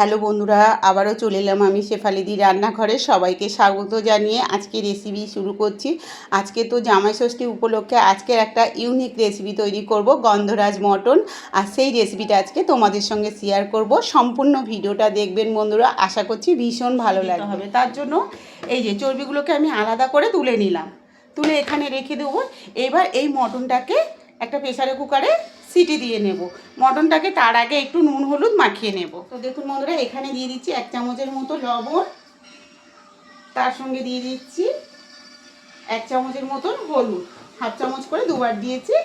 Hello বন্ধুরা, আবারও চলে এলাম আমি শেফালিদি রান্নাঘরে। সবাইকে স্বাগত জানিয়ে আজকে রেসিপি শুরু করছি। আজকে তো জামাই ষষ্ঠী উপলক্ষে আজকের একটা ইউনিক রেসিপি তৈরি করব, গন্ধরাজ মটন। আর সেই রেসিপিটা আজকে তোমাদের সঙ্গে শেয়ার করব। সম্পূর্ণ ভিডিওটা দেখবেন বন্ধুরা, আশা করছি ভীষণ ভালো লাগবে। তার জন্য এই যে চর্বিগুলোকে আমি আলাদা করে তুলে নিলাম, তুলে এখানে রেখে দেবো। এবার এই মটনটাকে একটা প্রেসারে কুকারে সিটি দিয়ে নেব। মটনটাকে তার আগে একটু নুন হলুদ মাখিয়ে নেব। তো দেখুন বন্ধুরা, এখানে দিয়ে দিচ্ছি 1 চামচের মতো লবণ, তার সঙ্গে দিয়ে দিচ্ছি 1 চামচের মতন হলুদ, হাফ চামচ করে দুবার দিয়েছি।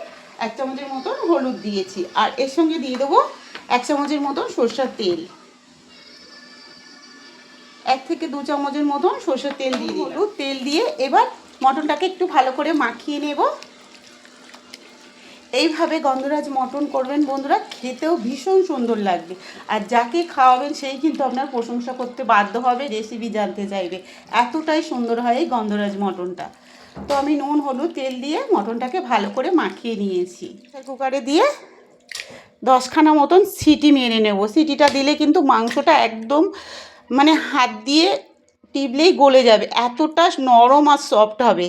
1 চামচের মতন হলুদ দিয়েছি, আর এর সঙ্গে দিয়ে দেবো 1 চামচের মতন সরষের তেল। 1 থেকে 2 চামচের মতন সরষের তেল দিয়ে হলুদ তেল দিয়ে এবার মটনটাকে একটু ভালো করে মাখিয়ে নেব। এইভাবে গন্ধরাজ মটন করবেন বন্ধুরা, খেতেও ভীষণ সুন্দর লাগবে। আর যাকে খাওয়াবেন সেই কিন্তু আপনার প্রশংসা করতে বাধ্য হবে, রেসিপি জানতে চাইবে। এতটাই সুন্দর হয় এই গন্ধরাজ মটনটা। তো আমি নুন হলুদ তেল দিয়ে মটনটাকে ভালো করে মাখিয়ে নিয়েছি। কুকারে দিয়ে 10খানা মতন সিটি মেরে নেব। সিটিটা দিলে কিন্তু মাংসটা একদম হাত দিয়ে টিপলেই গলে যাবে, এতটা নরম আর সফট হবে।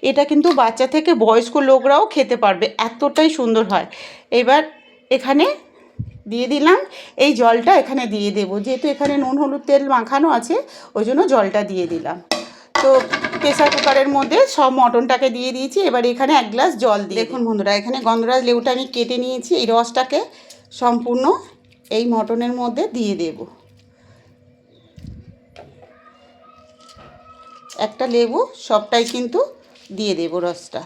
এটা কিন্তু বাচ্চা থেকে বয়স্ক লোকরাও খেতে পারবে, এতটাই সুন্দর হয়। এবার এখানে দিয়ে দিলাম এই জলটা, এখানে দিয়ে দেবো। যেহেতু এখানে নুন হলুদ তেল মাখানো আছে, ওই জন্য জলটা দিয়ে দিলাম। তো প্রেসার কুকারের মধ্যে সব মটনটাকে দিয়ে দিয়েছি। এবার এখানে 1 গ্লাস জল দিয়ে দেখুন বন্ধুরা, এখানে গন্ধরাজ লেবুটা আমি কেটে নিয়েছি। এই রসটাকে সম্পূর্ণ এই মটনের মধ্যে দিয়ে দেবো। একটা লেবু সবটাই কিন্তু দিয়ে দেব রসটা।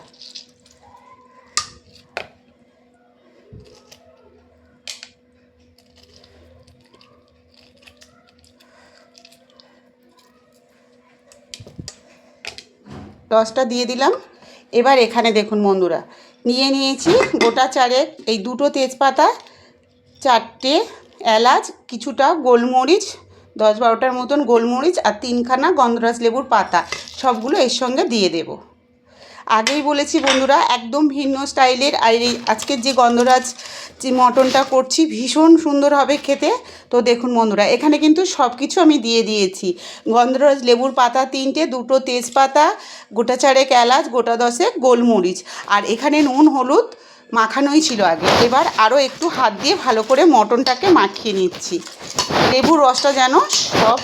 রসটা দিয়ে দিলাম। এবার এখানে দেখুন বন্ধুরা, নিয়েছি গোটা 4 এই 2টো তেজপাতা, 4টে এলাচ, কিছুটা গোলমরিচ, 10-12টার মতন গোলমরিচ, আর 3খানা গন্ধরাজ লেবুর পাতা, সবগুলো এর সঙ্গে দিয়ে দেব। আগেই বলেছি বন্ধুরা, একদম ভিন্ন স্টাইলের। আর এই আজকের যে গন্ধরাজ যে মটনটা করছি ভীষণ সুন্দর হবে খেতে। তো দেখুন বন্ধুরা, এখানে কিন্তু সব কিছু আমি দিয়ে দিয়েছি। গন্ধরাজ লেবুর পাতা 3টে, 2টো তেজপাতা, গোটা 4 এলাচ, গোটা 10 গোলমরিচ, আর এখানে নুন হলুদ মাখানোই ছিল আগে। এবার আরও একটু হাত দিয়ে ভালো করে মটনটাকে মাখিয়ে নিচ্ছি। লেবুর রসটা যেন সব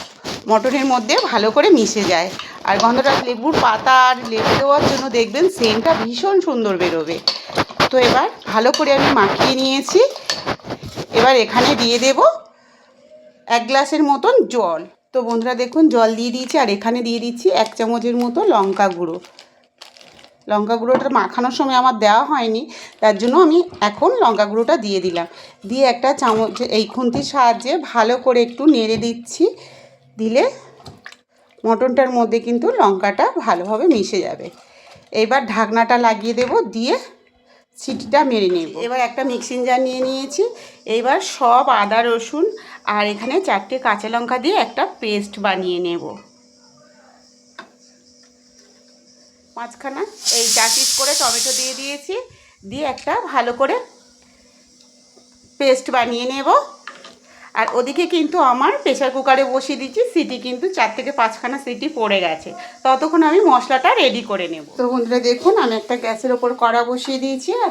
মটনের মধ্যে ভালো করে মিশে যায়। আর গন্ধরাজ লেবুর পাতা আর লেবু দেওয়ার জন্য দেখবেন সেন্টটা ভীষণ সুন্দর বেরোবে। তো এবার ভালো করে আমি মাখিয়ে নিয়েছি। এবার এখানে দিয়ে দেব 1 গ্লাসের মতন জল। তো বন্ধুরা দেখুন, জল দিয়ে দিয়েছি। আর এখানে দিয়ে দিচ্ছি 1 চামচের মতো লঙ্কা গুঁড়ো। লঙ্কা গুঁড়োটা মাখানোর সময় আমার দেওয়া হয়নি, তার জন্য আমি এখন লঙ্কা গুঁড়োটা দিয়ে দিলাম। দিয়ে একটা চামচ এই খুন্তির সাহায্যে ভালো করে একটু নেড়ে দিচ্ছি। দিলে মটনটার মধ্যে কিন্তু লঙ্কাটা ভালোভাবে মিশে যাবে। এবার ঢাকনাটা লাগিয়ে দেব, দিয়ে সিটিটা মেরে নেব। এবার একটা মিক্সিং জার নিয়ে নিয়েছি। এবার সব আদা রসুন আর এখানে 4টে কাঁচা লঙ্কা দিয়ে একটা পেস্ট বানিয়ে নেব। 5খানা এই 4 পিস করে টমেটো দিয়ে দিয়েছি, দিয়ে একটা ভালো করে পেস্ট বানিয়ে নেব। আর ওদিকে কিন্তু আমার প্রেসার কুকারে বসিয়ে দিচ্ছি, সিটি কিন্তু 4 থেকে 5খানা সিটি পড়ে গেছে। ততক্ষণ আমি মশলাটা রেডি করে নেব। তো বন্ধুরা দেখুন, আমি একটা গ্যাসের ওপর কড়া বসিয়ে দিয়েছি, আর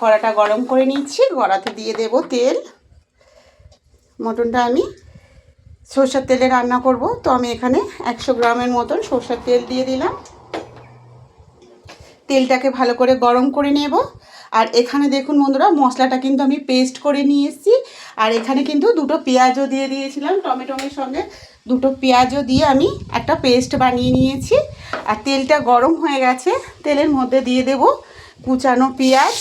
কড়াটা গরম করে নিচ্ছি। কড়াতে দিয়ে দেব তেল। মটনটা আমি সরষের তেলে রান্না করব, তো আমি এখানে 100 গ্রামের মতন সরষের তেল দিয়ে দিলাম। তেলটাকে ভালো করে গরম করে নেব। আর এখানে দেখুন বন্ধুরা, মশলাটা কিন্তু আমি পেস্ট করে নিয়ে এসেছি। আর এখানে কিন্তু 2টো পেঁয়াজও দিয়ে দিয়েছিলাম, টমেটোর সঙ্গে 2টো পেঁয়াজও দিয়ে আমি একটা পেস্ট বানিয়ে নিয়েছি। আর তেলটা গরম হয়ে গেছে, তেলের মধ্যে দিয়ে দেব কুচানো পেঁয়াজ,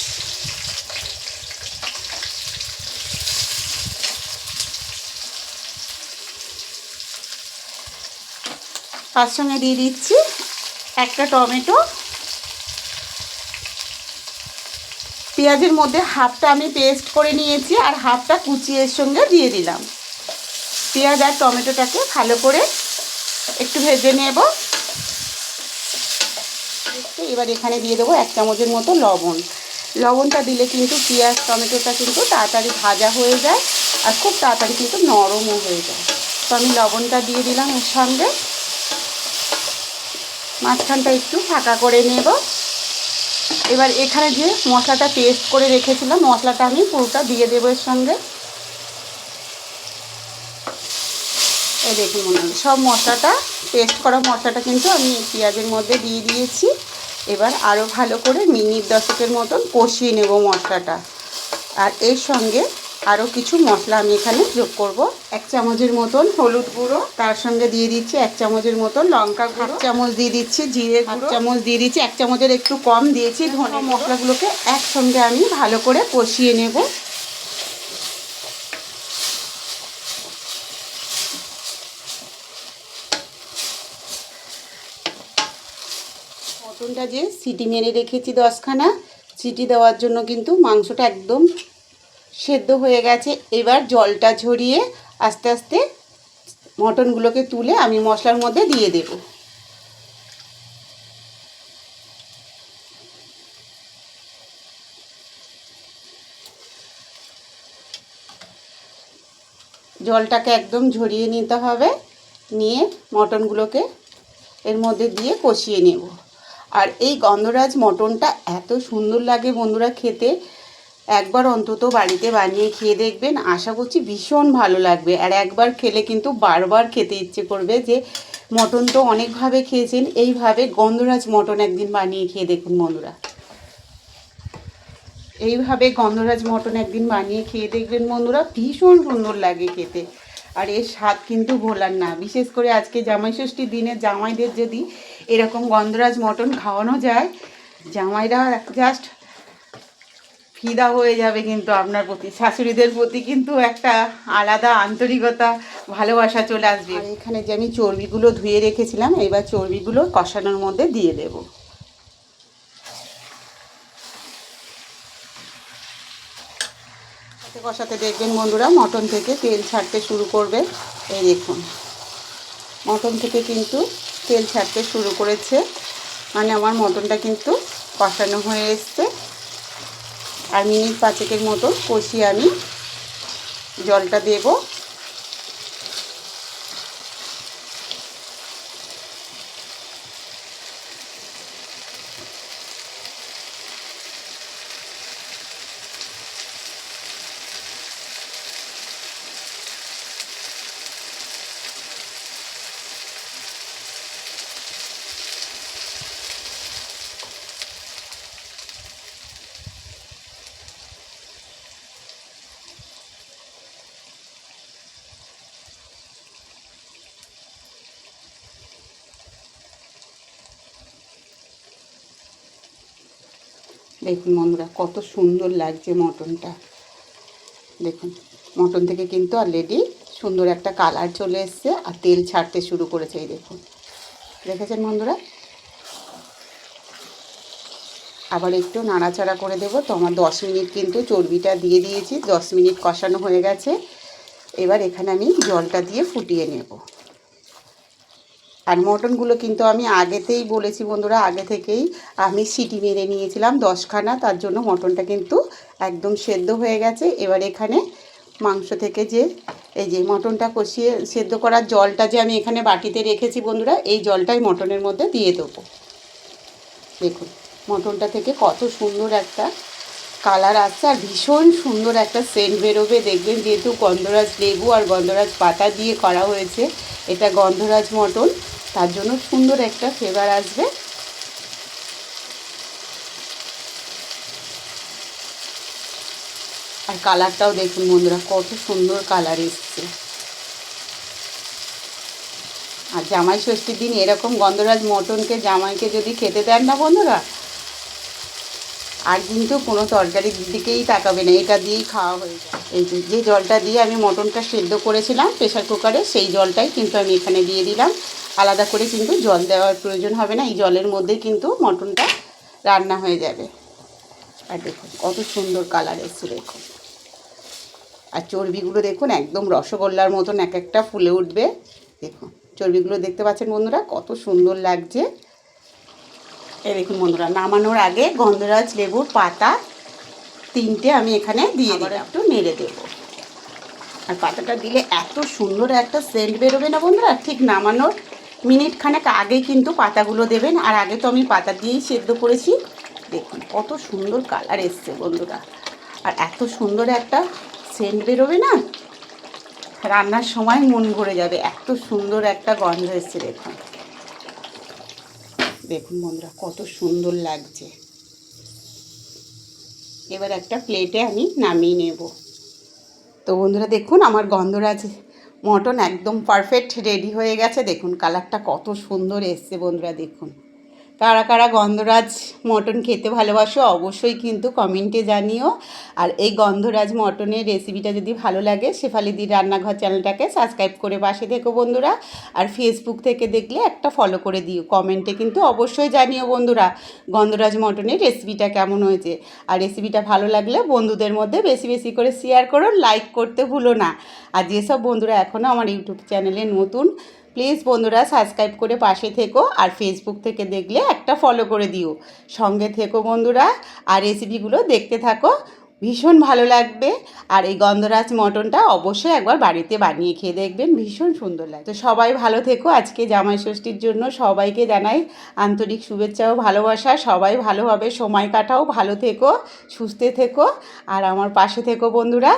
তার সঙ্গে দিয়ে দিচ্ছি একটা টমেটো। পেঁয়াজের মধ্যে হাফটা আমি পেস্ট করে নিয়েছি, আর হাফটা কুচিয়ের সঙ্গে দিয়ে দিলাম। পেঁয়াজ আর টমেটোটাকে ভালো করে একটু ভেজে নেব। এবার এখানে দিয়ে দেবো 1 চামচের মতো লবণ। লবণটা দিলে কিন্তু পেঁয়াজ টমেটোটা কিন্তু তাড়াতাড়ি ভাজা হয়ে যায়, আর খুব তাড়াতাড়ি কিন্তু নরমও হয়ে যায়। তো আমি লবণটা দিয়ে দিলাম এর সঙ্গে, মাঝখানটা একটু ফাঁকা করে নেব। এবার এখানে যে মশলাটা পেস্ট করে রেখেছিলাম, মশলাটা আমি পুরোটা দিয়ে দেবো এর সঙ্গে। এই দেখুন মনে হয় সব মশলাটা, পেস্ট করা মশলাটা কিন্তু আমি পেঁয়াজের মধ্যে দিয়ে দিয়েছি। এবার আরও ভালো করে মিনিট 10 মতন কষিয়ে নেব মশলাটা। আর এর সঙ্গে আরও কিছু মশলা আমি এখানে যোগ করব। 1 চামচের মতন হলুদ গুঁড়ো, তার সঙ্গে দিয়ে দিচ্ছি 1 চামচের মতন লঙ্কা গুঁড়ো, 1 চামচ দিয়ে দিচ্ছি জিরে গুঁড়ো, 1 চামচ দিয়ে দিচ্ছি, 1 চামচের একটু কম দিয়েছি ধনে। মশলাগুলোকে একসঙ্গে আমি ভালো করে কষিয়ে নেব। মটনটা যে সিটি মেরে রেখেছি 10খানা, সিটি দেওয়ার জন্য কিন্তু মাংসটা একদম সেদ্ধ হয়ে গেছে। এবার জলটা ঝরিয়ে আস্তে আস্তে মটনগুলোকে তুলে আমি মশলার মধ্যে দিয়ে দেব। জলটাকে একদম ঝরিয়ে নিতে হবে, নিয়ে মটনগুলোকে এর মধ্যে দিয়ে কষিয়ে নেব। আর এই গন্ধরাজ মটনটা এত সুন্দর লাগে বন্ধুরা খেতে, একবার অন্তত বাড়িতে বানিয়ে খেয়ে দেখবেন, আশা করছি ভীষণ ভালো লাগবে। আর একবার খেলে কিন্তু বারবার খেতে ইচ্ছে করবে। যে মটন তো অনেকভাবে খেয়েছেন, এইভাবে গন্ধরাজ মটন একদিন বানিয়ে খেয়ে দেখুন বন্ধুরা। এইভাবে গন্ধরাজ মটন একদিন বানিয়ে খেয়ে দেখবেন বন্ধুরা, ভীষণ সুন্দর লাগে খেতে। আর এর স্বাদ কিন্তু ভোলার না। বিশেষ করে আজকে জামাই ষষ্ঠীর দিনে জামাইদের যদি এরকম গন্ধরাজ মটন খাওয়ানো যায়, জামাইরা জাস্ট ফিদা হয়ে যাবে কিন্তু আপনার প্রতি। শাশুড়িদের প্রতি কিন্তু একটা আলাদা আন্তরিকতা, ভালোবাসা চলে আসবে। আর এখানে যে আমি চর্বিগুলো ধুয়ে রেখেছিলাম, এবার চর্বিগুলো কষানোর মধ্যে দিয়ে দেব। কষাতে দেখবেন বন্ধুরা মটন থেকে তেল ছাড়তে শুরু করবে। এই দেখুন মটন থেকে কিন্তু তেল ছাড়তে শুরু করেছে, মানে আমার মটনটা কিন্তু কষানো হয়ে এসছে। আর মিনিট 5 মতো কষিয়ে আমি জলটা দেব। দেখুন বন্ধুরা কত সুন্দর লাগছে মটনটা। দেখুন মটন থেকে কিন্তু অলরেডি সুন্দর একটা কালার চলে এসছে আর তেল ছাড়তে শুরু করেছে। এই দেখুন, দেখেছেন বন্ধুরা। আবার একটু নাড়াচাড়া করে দেবো। তো আমার 10 মিনিট কিন্তু চর্বিটা দিয়ে দিয়েছি, 10 মিনিট কষানো হয়ে গেছে। এবার এখানে আমি জলটা দিয়ে ফুটিয়ে নেব। আর মটনগুলো কিন্তু আমি আগেতেই বলেছি বন্ধুরা, আগে থেকেই আমি সিটি মেরে নিয়েছিলাম 10খানা, তার জন্য মটনটা কিন্তু একদম সেদ্ধ হয়ে গেছে। এবার এখানে মাংস থেকে যে এই যে মটনটা কষিয়ে সেদ্ধ করার জলটা যে আমি এখানে বাটিতে রেখেছি বন্ধুরা, এই জলটাই মটনের মধ্যে দিয়ে দেবো। দেখুন মটনটা থেকে কত সুন্দর একটা কালার আসছে আর ভীষণ সুন্দর একটা সেন্ট বেরোবে দেখবেন। যেহেতু গন্ধরাজ লেবু আর গন্ধরাজ পাতা দিয়ে করা হয়েছে, এটা গন্ধরাজ মটন, তার জন্য সুন্দর একটা ফ্লেভার আসবে। আর কালারটাও দেখুন বন্ধুরা কত সুন্দর কালার এসছে। আর জামাই ষষ্ঠীর দিন এরকম গন্ধরাজ মটনকে জামাইকে যদি খেতে দেন না বন্ধুরা, আর কিন্তু কোনো তরকারির দিকেই তাকাবে না, এটা দিয়েই খাওয়া হয়ে যায়। এই যে জলটা দিয়ে আমি মটনটা সেদ্ধ করেছিলাম প্রেশার কুকারে, সেই জলটাই কিন্তু আমি এখানে দিয়ে দিলাম। আলাদা করে কিন্তু জল দেওয়ার প্রয়োজন হবে না, এই জলের মধ্যেই কিন্তু মটনটা রান্না হয়ে যাবে। আর দেখুন কত সুন্দর কালার এসছে দেখুন। আর চর্বিগুলো দেখুন একদম রসগোল্লার মতন এক একটা ফুলে উঠবে। দেখুন চর্বিগুলো দেখতে পাচ্ছেন বন্ধুরা কত সুন্দর লাগছে। এই দেখুন বন্ধুরা, নামানোর আগে গন্ধরাজ লেবুর পাতা 3টে আমি এখানে দিয়ে দিলাম, একটু নেড়ে দেব। আর পাতাটা দিলে এত সুন্দর একটা সেন্ট বেরোবে না বন্ধুরা, ঠিক নামানোর মিনিট খানেক আগে কিন্তু পাতাগুলো দেবেন। আর আগে তো আমি পাতা দিয়েই সেদ্ধ করেছি। দেখুন কত সুন্দর কালার এসছে বন্ধুরা, আর এত সুন্দর একটা সেন্ট বেরোবে না, রান্নার সময় মন ভরে যাবে, এত সুন্দর একটা গন্ধ এসছে। দেখুন দেখুন বন্ধুরা কত সুন্দর লাগছে। এবার একটা প্লেটে আমি নামিয়ে নেব। তো বন্ধুরা দেখুন আমার গন্ধরাজ মটন একদম পারফেক্ট রেডি হয়ে গেছে। দেখুন কালারটা কত সুন্দর এসছে বন্ধুরা। দেখুন কারা কারা গন্ধরাজ মটন খেতে ভালোবাসো অবশ্যই কিন্তু কমেন্টে জানিও। আর এই গন্ধরাজ মটনের রেসিপিটা যদি ভালো লাগে শেফালিদির রান্নাঘর চ্যানেলটাকে সাবস্ক্রাইব করে পাশে থেকো বন্ধুরা। আর ফেসবুক থেকে দেখলে একটা ফলো করে দিও। কমেন্টে কিন্তু অবশ্যই জানিও বন্ধুরা গন্ধরাজ মটনের রেসিপিটা কেমন হয়েছে। আর রেসিপিটা ভালো লাগলে বন্ধুদের মধ্যে বেশি বেশি করে শেয়ার করো, লাইক করতে ভুলো না। আর যেসব বন্ধুরা এখনও আমার ইউটিউব চ্যানেলে নতুন, প্লিজ বন্ধুরা সাবস্ক্রাইব করে পাশে থেকো। আর ফেসবুক থেকে দেখলে একটা ফলো করে দিও, সঙ্গে থেকো বন্ধুরা। আর রেসিপিগুলো দেখতে থাকো, ভীষণ ভালো লাগবে। আর এই গন্ধরাজ মটনটা অবশ্যই একবার বাড়িতে বানিয়ে খেয়ে দেখবেন, ভীষণ সুন্দর লাগে। তো সবাই ভালো থেকো। আজকে জামাই ষষ্ঠীর জন্য সবাইকে জানাই আন্তরিক শুভেচ্ছা ও ভালোবাসা। সবাই ভালোভাবে সময় কাটাও, ভালো থেকো, সুস্থ থেকো, আর আমার পাশে থেকো বন্ধুরা।